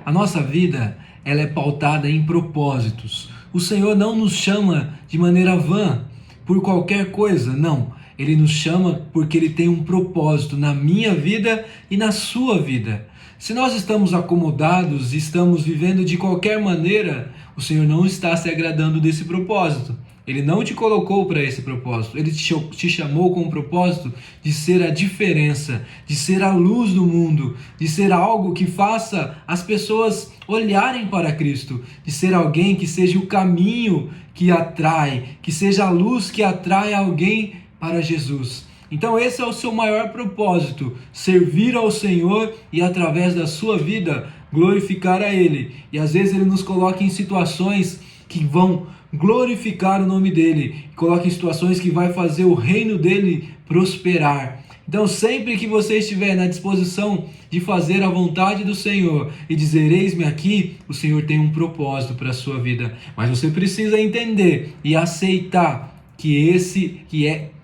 A nossa vida, ela é pautada em propósitos. O Senhor não nos chama de maneira vã, por qualquer coisa, não. Ele nos chama porque Ele tem um propósito na minha vida e na sua vida. Se nós estamos acomodados e estamos vivendo de qualquer maneira, o Senhor não está se agradando desse propósito. Ele não te colocou para esse propósito. Ele te chamou com o propósito de ser a diferença, de ser a luz do mundo, de ser algo que faça as pessoas olharem para Cristo, de ser alguém que seja o caminho que atrai, que seja a luz que atrai alguém para Jesus. Então esse é o seu maior propósito, servir ao Senhor e através da sua vida glorificar a Ele. E às vezes Ele nos coloca em situações que vão glorificar o nome dEle, coloca em situações que vai fazer o reino dEle prosperar. Então sempre que você estiver na disposição de fazer a vontade do Senhor e dizer eis-me aqui, o Senhor tem um propósito para a sua vida. Mas você precisa entender e aceitar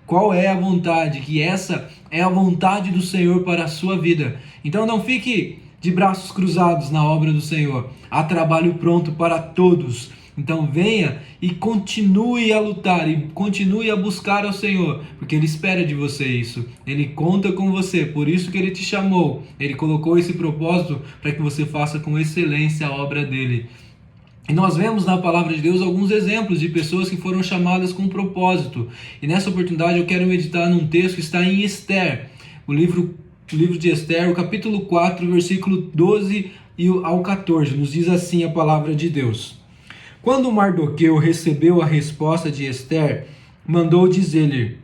qual é a vontade, que essa é a vontade do Senhor para a sua vida. Então não fique de braços cruzados na obra do Senhor. Há trabalho pronto para todos. Então venha e continue a lutar e continue a buscar ao Senhor, porque Ele espera de você isso. Ele conta com você, por isso que Ele te chamou. Ele colocou esse propósito para que você faça com excelência a obra dEle. E nós vemos na palavra de Deus alguns exemplos de pessoas que foram chamadas com propósito. E nessa oportunidade eu quero meditar num texto que está em Esther, o livro de Esther, o capítulo 4, versículo 12 ao 14. Nos diz assim a palavra de Deus. Quando Mardoqueu recebeu a resposta de Esther, mandou dizer-lhe: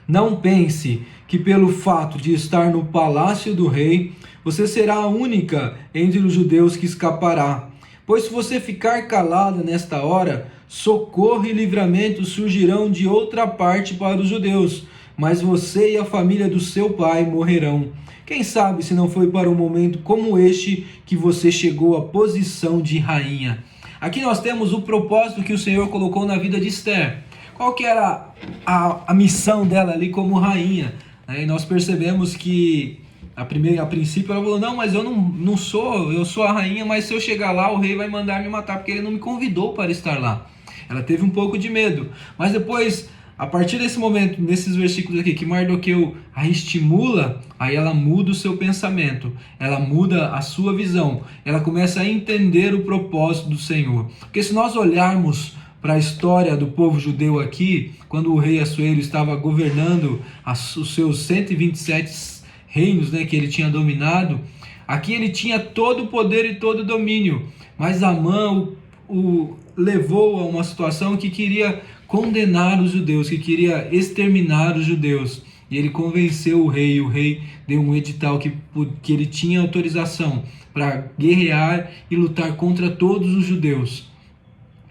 não pense que pelo fato de estar no palácio do rei, você será a única entre os judeus que escapará. Pois se você ficar calada nesta hora, socorro e livramento surgirão de outra parte para os judeus, mas você e a família do seu pai morrerão. Quem sabe se não foi para um momento como este que você chegou à posição de rainha. Aqui nós temos o propósito que o Senhor colocou na vida de Esther. Qual que era a missão dela ali como rainha? E nós percebemos que a princípio ela falou, não, mas eu não sou, eu sou a rainha, mas se eu chegar lá o rei vai mandar me matar, porque ele não me convidou para estar lá. Ela teve um pouco de medo, mas depois, a partir desse momento, nesses versículos aqui, que Mardoqueu a estimula, aí ela muda o seu pensamento, ela muda a sua visão, ela começa a entender o propósito do Senhor. Porque se nós olharmos para a história do povo judeu aqui, quando o rei Assuero estava governando os seus 127 reinos, que ele tinha dominado, aqui ele tinha todo o poder e todo o domínio, mas Amã o levou a uma situação que queria condenar os judeus, que queria exterminar os judeus, e ele convenceu o rei deu um edital que ele tinha autorização para guerrear e lutar contra todos os judeus.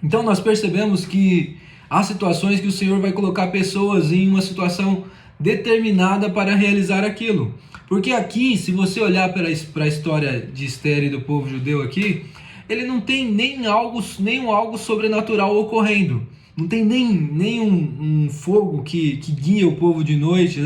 Então nós percebemos que há situações que o Senhor vai colocar pessoas em uma situação determinada para realizar aquilo. Porque aqui, se você olhar para a história de Esther e do povo judeu aqui, ele não tem nem algo sobrenatural ocorrendo. Não tem nem um fogo que guia o povo de noite,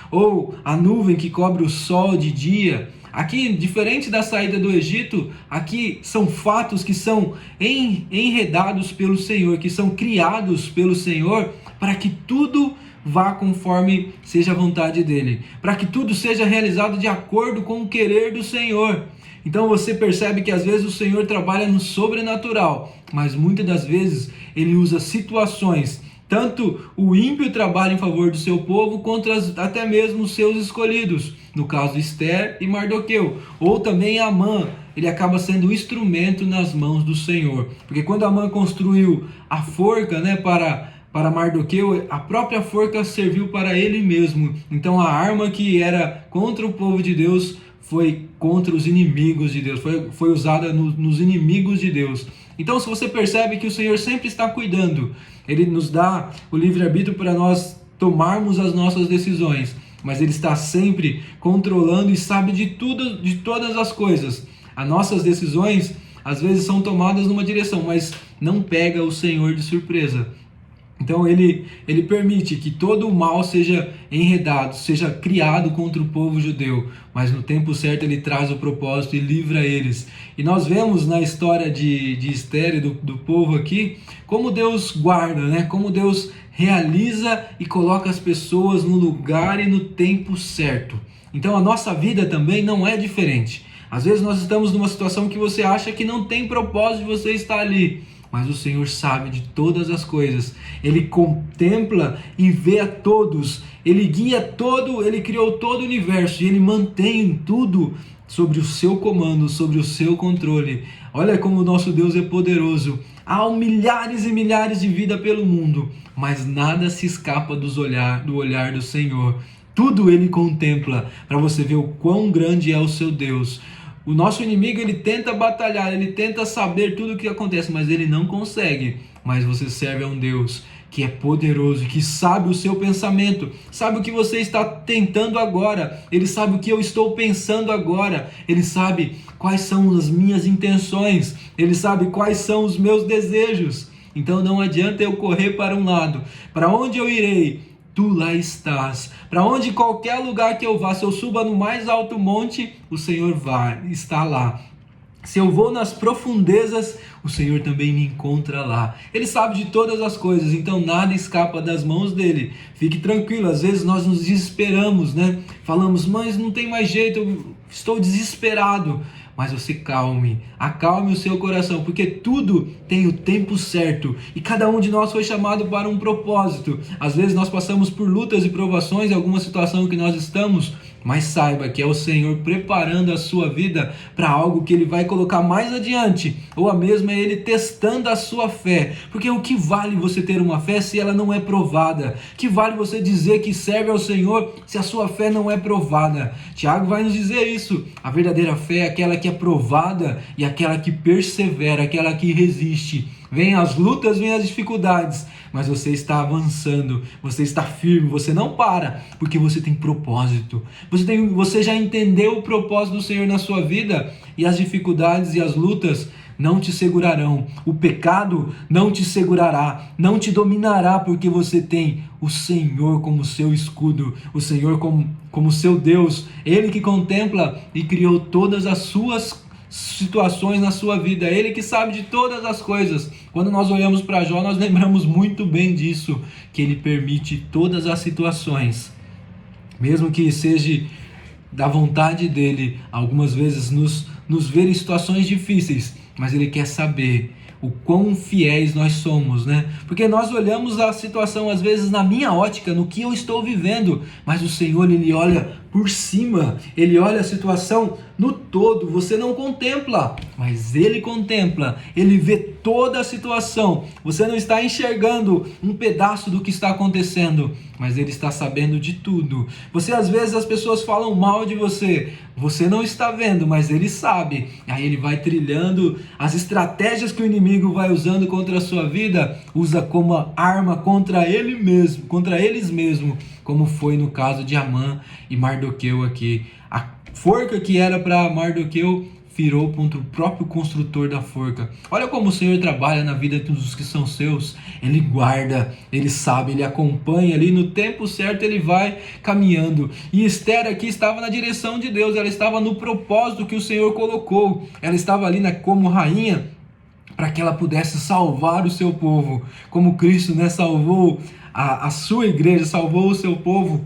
ou a nuvem que cobre o sol de dia. Aqui, diferente da saída do Egito, aqui são fatos que são enredados pelo Senhor, que são criados pelo Senhor, para que tudo vá conforme seja a vontade dele, para que tudo seja realizado de acordo com o querer do Senhor. Então você percebe que às vezes o Senhor trabalha no sobrenatural, mas muitas das vezes ele usa situações, tanto o ímpio trabalha em favor do seu povo, quanto até mesmo os seus escolhidos, no caso Esther e Mardoqueu, ou também Amã, ele acaba sendo um instrumento nas mãos do Senhor, porque quando Amã construiu a forca para Mardoqueu, a própria forca serviu para ele mesmo. Então a arma que era contra o povo de Deus foi contra os inimigos de Deus, foi usada nos inimigos de Deus. Então se você percebe que o Senhor sempre está cuidando, Ele nos dá o livre-arbítrio para nós tomarmos as nossas decisões, mas Ele está sempre controlando e sabe de tudo, de todas as coisas. As nossas decisões às vezes são tomadas numa direção, mas não pega o Senhor de surpresa. Então ele permite que todo o mal seja enredado, seja criado contra o povo judeu, mas no tempo certo ele traz o propósito e livra eles. E nós vemos na história de Esther e do povo aqui, como Deus guarda, né? Como Deus realiza e coloca as pessoas no lugar e no tempo certo. Então a nossa vida também não é diferente. Às vezes nós estamos numa situação que você acha que não tem propósito de você estar ali, mas o Senhor sabe de todas as coisas. Ele contempla e vê a todos. Ele guia todo, ele criou todo o universo e ele mantém tudo sobre o seu comando, sobre o seu controle. Olha como o nosso Deus é poderoso. Há milhares e milhares de vidas pelo mundo, mas nada se escapa do olhar do Senhor. Tudo ele contempla, para você ver o quão grande é o seu Deus. O nosso inimigo, ele tenta batalhar, ele tenta saber tudo o que acontece, mas ele não consegue. Mas você serve a um Deus que é poderoso, que sabe o seu pensamento, sabe o que você está tentando agora, ele sabe o que eu estou pensando agora, ele sabe quais são as minhas intenções, ele sabe quais são os meus desejos. Então não adianta eu correr para um lado, para onde eu irei? Tu lá estás. Para onde qualquer lugar que eu vá, se eu suba no mais alto monte, o Senhor está lá. Se eu vou nas profundezas, o Senhor também me encontra lá. Ele sabe de todas as coisas, então nada escapa das mãos dele. Fique tranquilo, às vezes nós nos desesperamos, né? Falamos, mas não tem mais jeito, eu estou desesperado. Mas você acalme o seu coração, porque tudo tem o tempo certo e cada um de nós foi chamado para um propósito. Às vezes nós passamos por lutas e provações em alguma situação que nós estamos, mas saiba que é o Senhor preparando a sua vida para algo que Ele vai colocar mais adiante, ou a mesma é Ele testando a sua fé, porque o que vale você ter uma fé se ela não é provada? Que vale você dizer que serve ao Senhor se a sua fé não é provada? Tiago vai nos dizer isso, a verdadeira fé é aquela que é provada e aquela que persevera, aquela que resiste. Vem as lutas, vem as dificuldades, mas você está avançando, você está firme, você não para, porque você tem propósito. Você já entendeu o propósito do Senhor na sua vida, e as dificuldades e as lutas não te segurarão. O pecado não te segurará, não te dominará, porque você tem o Senhor como seu escudo, o Senhor como seu Deus, Ele que contempla e criou todas as suas situações na sua vida, Ele que sabe de todas as coisas. Quando nós olhamos para Jó, nós lembramos muito bem disso, que Ele permite todas as situações, mesmo que seja da vontade dEle, algumas vezes nos ver em situações difíceis, mas Ele quer saber o quão fiéis nós somos, né? Porque nós olhamos a situação às vezes na minha ótica, no que eu estou vivendo, mas o Senhor, Ele olha por cima, Ele olha a situação no todo. Você não contempla, mas Ele contempla, Ele vê toda a situação. Você não está enxergando um pedaço do que está acontecendo, mas Ele está sabendo de tudo. Às vezes as pessoas falam mal de você, você não está vendo, mas Ele sabe. Aí Ele vai trilhando as estratégias que o inimigo vai usando contra a sua vida, usa como arma contra ele mesmo, contra eles mesmos, como foi no caso de Amã e Mardoqueu aqui. A forca que era para Mardoqueu virou contra o próprio construtor da forca. Olha como o Senhor trabalha na vida dos que são seus. Ele guarda, Ele sabe, Ele acompanha ali, no tempo certo Ele vai caminhando. E Esther aqui estava na direção de Deus, ela estava no propósito que o Senhor colocou. Ela estava ali como rainha, para que ela pudesse salvar o seu povo, como Cristo, né, salvou a sua igreja, salvou o seu povo.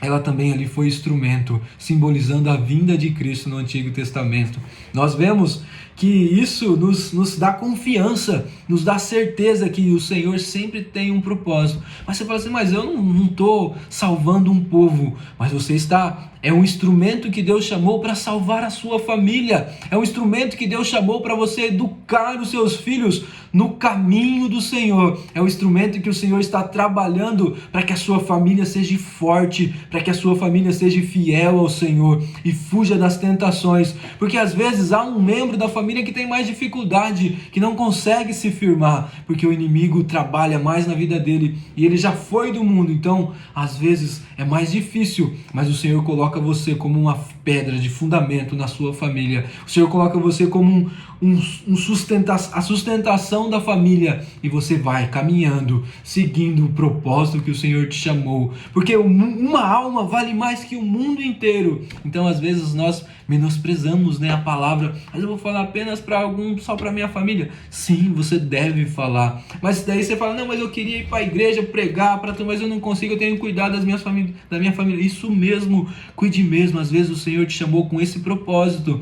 Ela também ali foi instrumento, simbolizando a vinda de Cristo no Antigo Testamento. Nós vemos que isso nos dá confiança, nos dá certeza que o Senhor sempre tem um propósito. Mas você fala assim, mas eu não estou salvando um povo, mas você está... É um instrumento que Deus chamou para salvar a sua família. É um instrumento que Deus chamou para você educar os seus filhos no caminho do Senhor. É um instrumento que o Senhor está trabalhando para que a sua família seja forte, para que a sua família seja fiel ao Senhor e fuja das tentações. Porque às vezes há um membro da família que tem mais dificuldade, que não consegue se firmar, porque o inimigo trabalha mais na vida dele e ele já foi do mundo. Então, às vezes é mais difícil, mas o Senhor coloca você como pedra, de fundamento na sua família. O Senhor coloca você como a sustentação da família, e você vai caminhando, seguindo o propósito que o Senhor te chamou, porque uma alma vale mais que o mundo inteiro. Então às vezes nós menosprezamos, né, a palavra. Mas eu vou falar apenas para só para minha família. Sim, você deve falar, mas daí você fala, não, mas eu queria ir para a igreja pregar, mas eu não consigo, eu tenho que cuidar da minha família. Isso mesmo, cuide mesmo. Às vezes o Senhor te chamou com esse propósito.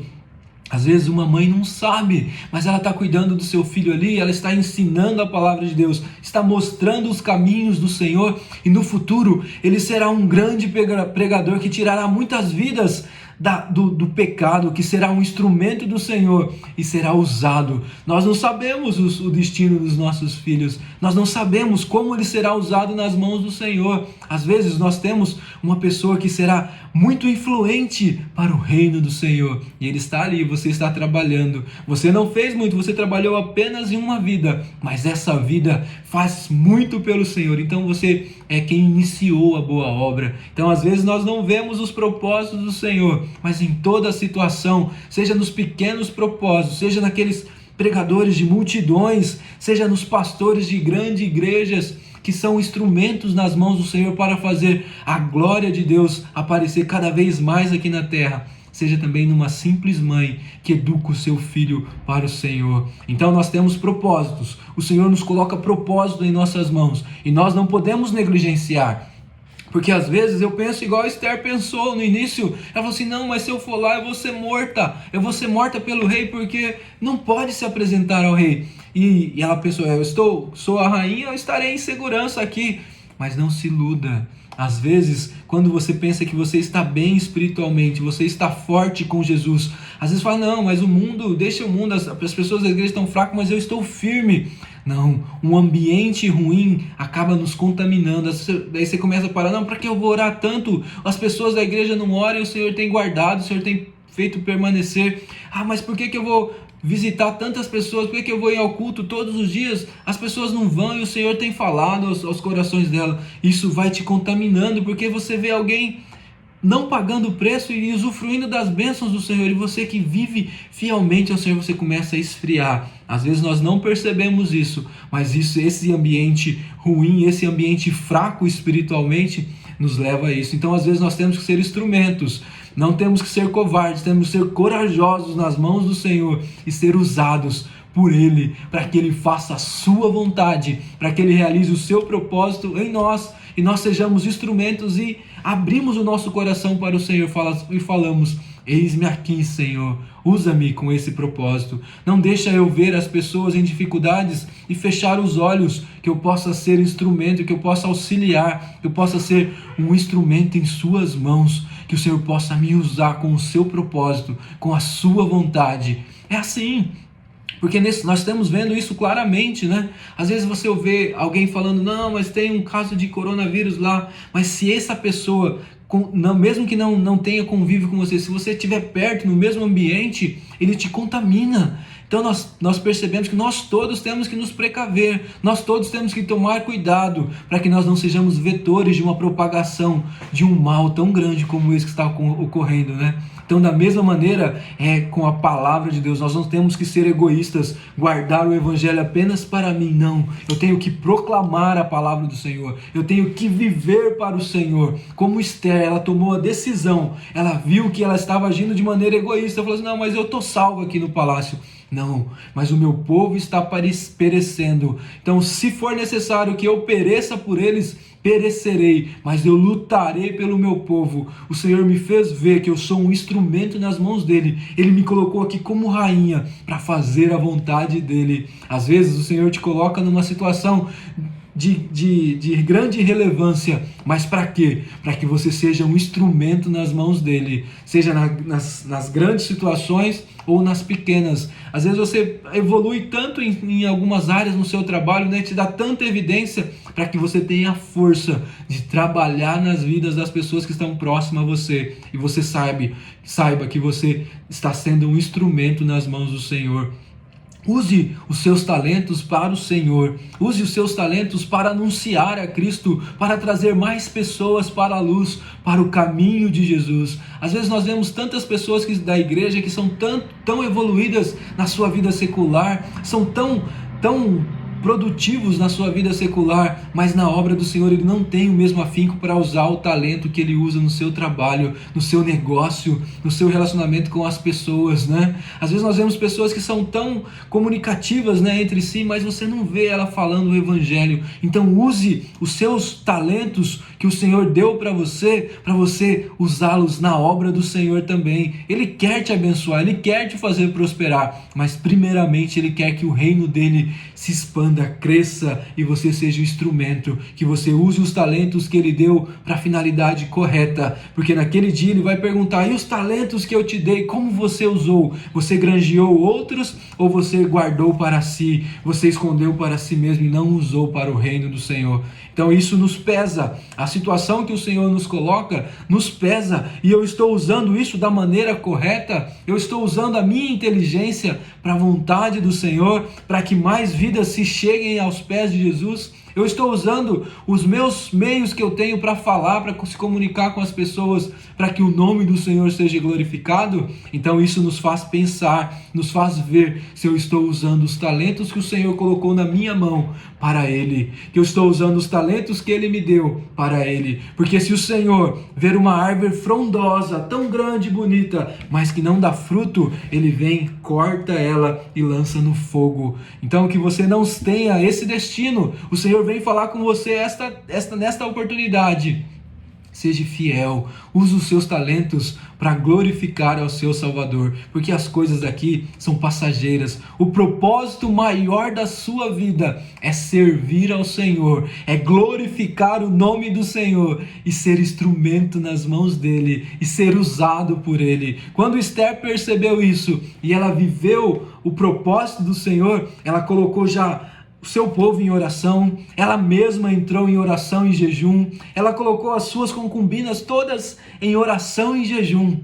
Às vezes uma mãe não sabe, mas ela está cuidando do seu filho ali, ela está ensinando a palavra de Deus, está mostrando os caminhos do Senhor, e no futuro ele será um grande pregador que tirará muitas vidas do pecado, que será um instrumento do Senhor e será usado. Nós não sabemos o destino dos nossos filhos, nós não sabemos como ele será usado nas mãos do Senhor. Às vezes nós temos uma pessoa que será muito influente para o reino do Senhor, e ele está ali, você está trabalhando, você não fez muito, você trabalhou apenas em uma vida, mas essa vida faz muito pelo Senhor. Então você é quem iniciou a boa obra. Então às vezes nós não vemos os propósitos do Senhor, mas em toda situação, seja nos pequenos propósitos, seja naqueles pregadores de multidões, seja nos pastores de grandes igrejas, que são instrumentos nas mãos do Senhor para fazer a glória de Deus aparecer cada vez mais aqui na terra, seja também numa simples mãe que educa o seu filho para o Senhor. Então nós temos propósitos, o Senhor nos coloca propósito em nossas mãos, e nós não podemos negligenciar. Porque às vezes eu penso igual a Esther pensou no início. Ela falou assim, não, mas se eu for lá eu vou ser morta pelo rei, porque não pode se apresentar ao rei. E ela pensou, sou a rainha, eu estarei em segurança aqui. Mas não se iluda. Às vezes, quando você pensa que você está bem espiritualmente, você está forte com Jesus, às vezes fala, não, mas o mundo, deixa o mundo, as pessoas da igreja estão fracas, mas eu estou firme. Não, um ambiente ruim acaba nos contaminando. Daí você começa a parar, não, para que eu vou orar tanto? As pessoas da igreja não oram e o Senhor tem guardado, o Senhor tem feito permanecer. Mas por que eu vou visitar tantas pessoas? Por que eu vou ir ao culto todos os dias? As pessoas não vão e o Senhor tem falado aos corações dela. Isso vai te contaminando, porque você vê alguém não pagando o preço e usufruindo das bênçãos do Senhor, e você que vive fielmente ao Senhor, você começa a esfriar. Às vezes nós não percebemos isso, mas esse ambiente ruim, esse ambiente fraco espiritualmente nos leva a isso. Então às vezes nós temos que ser instrumentos, não temos que ser covardes, temos que ser corajosos nas mãos do Senhor e ser usados por Ele, para que Ele faça a sua vontade, para que Ele realize o seu propósito em nós, e nós sejamos instrumentos e abrimos o nosso coração para o Senhor e falamos, eis-me aqui, Senhor, usa-me com esse propósito. Não deixa eu ver as pessoas em dificuldades e fechar os olhos, que eu possa ser instrumento, que eu possa auxiliar, que eu possa ser um instrumento em suas mãos, que o Senhor possa me usar com o seu propósito, com a sua vontade. É assim. Porque nós estamos vendo isso claramente, né? Às vezes você vê alguém falando, não, mas tem um caso de coronavírus lá. Mas se essa pessoa, mesmo que não tenha convívio com você, se você estiver perto, no mesmo ambiente, ele te contamina. Então nós percebemos que nós todos temos que nos precaver, nós todos temos que tomar cuidado, para que nós não sejamos vetores de uma propagação de um mal tão grande como esse que está ocorrendo, né? Então, da mesma maneira, com a palavra de Deus, nós não temos que ser egoístas, guardar o evangelho apenas para mim, não. Eu tenho que proclamar a palavra do Senhor, eu tenho que viver para o Senhor. Como Esther, ela tomou a decisão, ela viu que ela estava agindo de maneira egoísta, falou assim, não, mas eu estou salvo aqui no palácio. Não, mas o meu povo está perecendo. Então, se for necessário que eu pereça por eles, perecerei, mas eu lutarei pelo meu povo. O Senhor me fez ver que eu sou um instrumento nas mãos dele. Ele me colocou aqui como rainha para fazer a vontade dele. Às vezes o Senhor te coloca numa situação de grande relevância, mas para quê? Para que você seja um instrumento nas mãos dele, seja nas grandes situações ou nas pequenas. Às vezes você evolui tanto em algumas áreas no seu trabalho, né? Te dá tanta evidência para que você tenha a força de trabalhar nas vidas das pessoas que estão próximas a você, e você saiba que você está sendo um instrumento nas mãos do Senhor. Use os seus talentos para o Senhor. Use os seus talentos para anunciar a Cristo, para trazer mais pessoas para a luz, para o caminho de Jesus. Às vezes nós vemos tantas pessoas da igreja que são tão evoluídas na sua vida secular, são tão produtivos na sua vida secular, mas na obra do Senhor ele não tem o mesmo afinco para usar o talento que ele usa no seu trabalho, no seu negócio, no seu relacionamento com as pessoas, né? Às vezes nós vemos pessoas que são tão comunicativas, né, entre si, mas você não vê ela falando o evangelho. Então use os seus talentos que o Senhor deu para você usá-los na obra do Senhor também. Ele quer te abençoar, ele quer te fazer prosperar, mas primeiramente ele quer que o reino dele se expanda, cresça e você seja o instrumento, que você use os talentos que ele deu para a finalidade correta, porque naquele dia ele vai perguntar: e os talentos que eu te dei, como você usou? Você granjeou outros ou você guardou para si? Você escondeu para si mesmo e não usou para o reino do Senhor? Então isso nos pesa, a situação que o Senhor nos coloca nos pesa, e eu estou usando isso da maneira correta? Eu estou usando a minha inteligência para a vontade do Senhor, para que mais vidas se cheguem aos pés de Jesus? Eu estou usando os meus meios que eu tenho para falar, para se comunicar com as pessoas, para que o nome do Senhor seja glorificado? Então isso nos faz pensar, nos faz ver se eu estou usando os talentos que o Senhor colocou na minha mão para Ele, que eu estou usando os talentos que Ele me deu para Ele. Porque se o Senhor ver uma árvore frondosa, tão grande e bonita, mas que não dá fruto, Ele vem, corta ela e lança no fogo. Então que você não tenha esse destino. O Senhor vem falar com você nesta oportunidade. Seja fiel, use os seus talentos para glorificar ao seu Salvador, porque as coisas daqui são passageiras. O propósito maior da sua vida é servir ao Senhor, é glorificar o nome do Senhor e ser instrumento nas mãos dele e ser usado por ele. Quando Esther percebeu isso e ela viveu o propósito do Senhor, ela colocou já o seu povo em oração, ela mesma entrou em oração e jejum, ela colocou as suas concubinas todas em oração e jejum.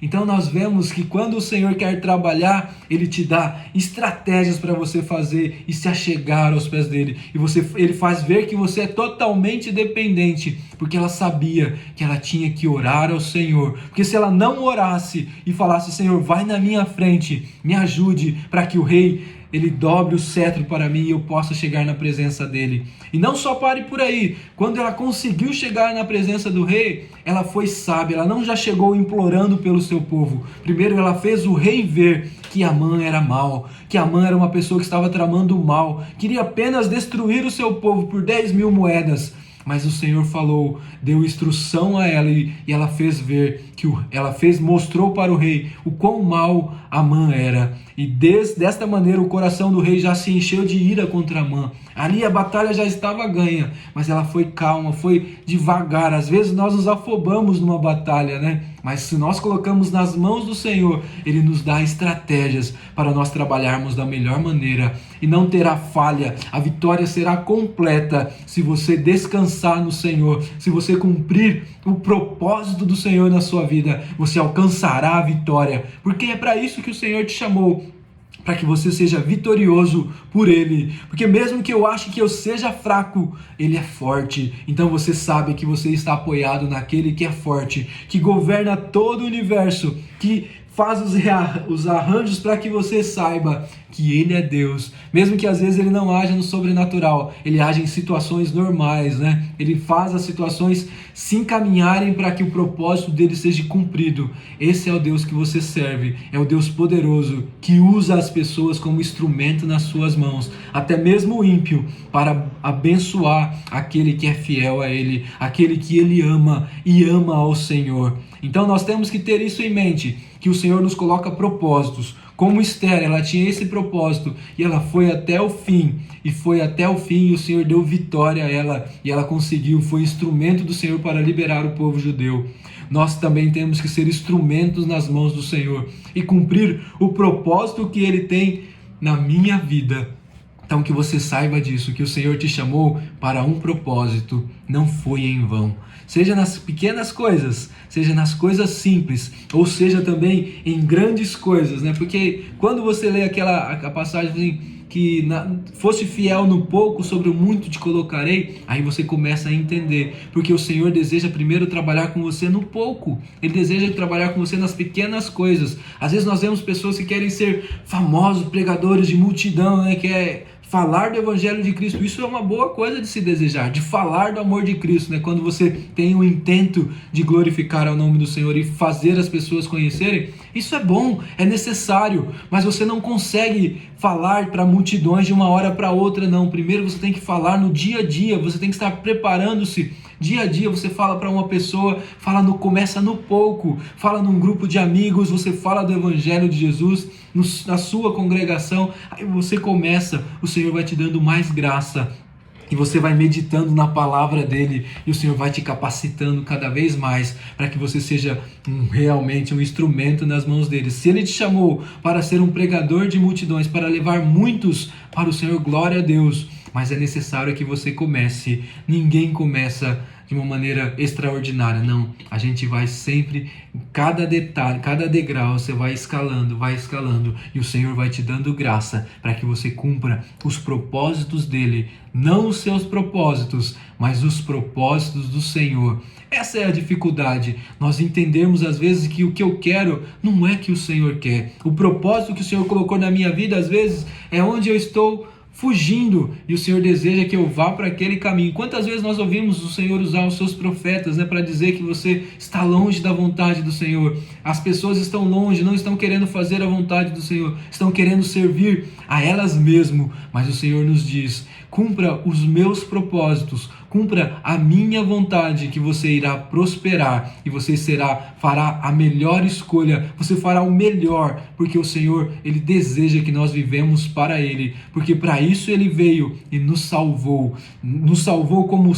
Então nós vemos que quando o Senhor quer trabalhar, Ele te dá estratégias para você fazer e se achegar aos pés dele. E Ele faz ver que você é totalmente dependente, porque ela sabia que ela tinha que orar ao Senhor. Porque se ela não orasse e falasse: Senhor, vai na minha frente, me ajude para que o rei ele dobre o cetro para mim e eu possa chegar na presença dele. E não só pare por aí. Quando ela conseguiu chegar na presença do rei, ela foi sábia. Ela não já chegou implorando pelo seu povo. Primeiro ela fez o rei ver que Amã era mau, que Amã era uma pessoa que estava tramando o mal, queria apenas destruir o seu povo por 10.000 moedas. Mas o Senhor falou, deu instrução a ela e ela fez ver, mostrou para o rei o quão mau Amã era. E desta maneira o coração do rei já se encheu de ira contra Amã. Ali a batalha já estava ganha, mas ela foi calma, foi devagar. Às vezes nós nos afobamos numa batalha, né? Mas se nós colocamos nas mãos do Senhor, Ele nos dá estratégias para nós trabalharmos da melhor maneira. E não terá falha, a vitória será completa se você descansar no Senhor. Se você cumprir o propósito do Senhor na sua vida, você alcançará a vitória. Porque é para isso que o Senhor te chamou, para que você seja vitorioso por Ele. Porque mesmo que eu ache que eu seja fraco, Ele é forte. Então você sabe que você está apoiado naquele que é forte, que governa todo o universo, que faz os arranjos para que você saiba que Ele é Deus. Mesmo que às vezes Ele não haja no sobrenatural, Ele age em situações normais, né? Ele faz as situações se encaminharem para que o propósito dele seja cumprido. Esse é o Deus que você serve, é o Deus poderoso, que usa as pessoas como instrumento nas suas mãos, até mesmo o ímpio, para abençoar aquele que é fiel a Ele, aquele que Ele ama e ama ao Senhor. Então nós temos que ter isso em mente, que o Senhor nos coloca propósitos. Como Esther, ela tinha esse propósito e ela foi até o fim. E o Senhor deu vitória a ela e ela conseguiu, foi instrumento do Senhor para liberar o povo judeu. Nós também temos que ser instrumentos nas mãos do Senhor e cumprir o propósito que Ele tem na minha vida. Então que você saiba disso, que o Senhor te chamou para um propósito, não foi em vão. Seja nas pequenas coisas, seja nas coisas simples, ou seja também em grandes coisas, né? Porque quando você lê a passagem assim, que fosse fiel no pouco, sobre o muito te colocarei, aí você começa a entender, porque o Senhor deseja primeiro trabalhar com você no pouco, Ele deseja trabalhar com você nas pequenas coisas. Às vezes nós vemos pessoas que querem ser famosos, pregadores de multidão, né? Que é falar do Evangelho de Cristo. Isso é uma boa coisa de se desejar, de falar do amor de Cristo, né? Quando você tem o intento de glorificar o nome do Senhor e fazer as pessoas conhecerem, isso é bom, é necessário, mas você não consegue falar para multidões de uma hora para outra, não. Primeiro você tem que falar no dia a dia, você tem que estar preparando-se. Dia a dia você fala para uma pessoa, começa no pouco, fala num grupo de amigos, você fala do Evangelho de Jesus na sua congregação, aí você começa, o Senhor vai te dando mais graça, e você vai meditando na palavra dele, e o Senhor vai te capacitando cada vez mais, para que você seja realmente um instrumento nas mãos dele. Se ele te chamou para ser um pregador de multidões, para levar muitos para o Senhor, glória a Deus, mas é necessário que você comece. Ninguém começa de uma maneira extraordinária, não. A gente vai sempre, cada detalhe, cada degrau, você vai escalando, e o Senhor vai te dando graça para que você cumpra os propósitos dele, não os seus propósitos, mas os propósitos do Senhor. Essa é a dificuldade, nós entendemos às vezes que o que eu quero não é que o Senhor quer. O propósito que o Senhor colocou na minha vida, às vezes, é onde eu estou fugindo, e o Senhor deseja que eu vá para aquele caminho. Quantas vezes nós ouvimos o Senhor usar os seus profetas, né, para dizer que você está longe da vontade do Senhor. As pessoas estão longe, não estão querendo fazer a vontade do Senhor, estão querendo servir a elas mesmas, mas o Senhor nos diz: cumpra os meus propósitos, cumpra a minha vontade, que você irá prosperar, e você fará a melhor escolha, você fará o melhor, porque o Senhor, Ele deseja que nós vivemos para Ele, porque para isso Ele veio e nos salvou como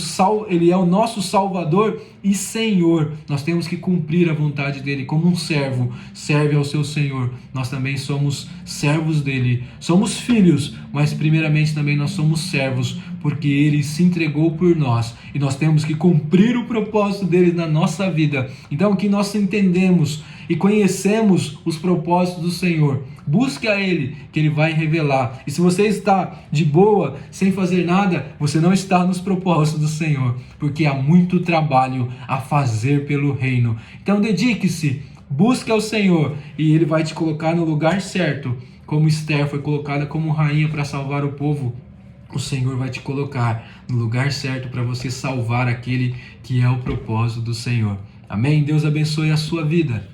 Ele é o nosso Salvador e Senhor. Nós temos que cumprir a vontade dEle, como um servo serve ao seu Senhor. Nós também somos servos dEle, somos filhos, mas primeiramente também nós somos servos, porque Ele se entregou por nós, e nós temos que cumprir o propósito dele na nossa vida. Então, que nós entendemos e conhecemos os propósitos do Senhor, busque a Ele, que Ele vai revelar. E se você está de boa, sem fazer nada, você não está nos propósitos do Senhor, porque há muito trabalho a fazer pelo reino. Então dedique-se, busque ao Senhor, e Ele vai te colocar no lugar certo. Como Esther foi colocada como rainha para salvar o povo, o Senhor vai te colocar no lugar certo para você salvar aquele que é o propósito do Senhor. Amém? Deus abençoe a sua vida.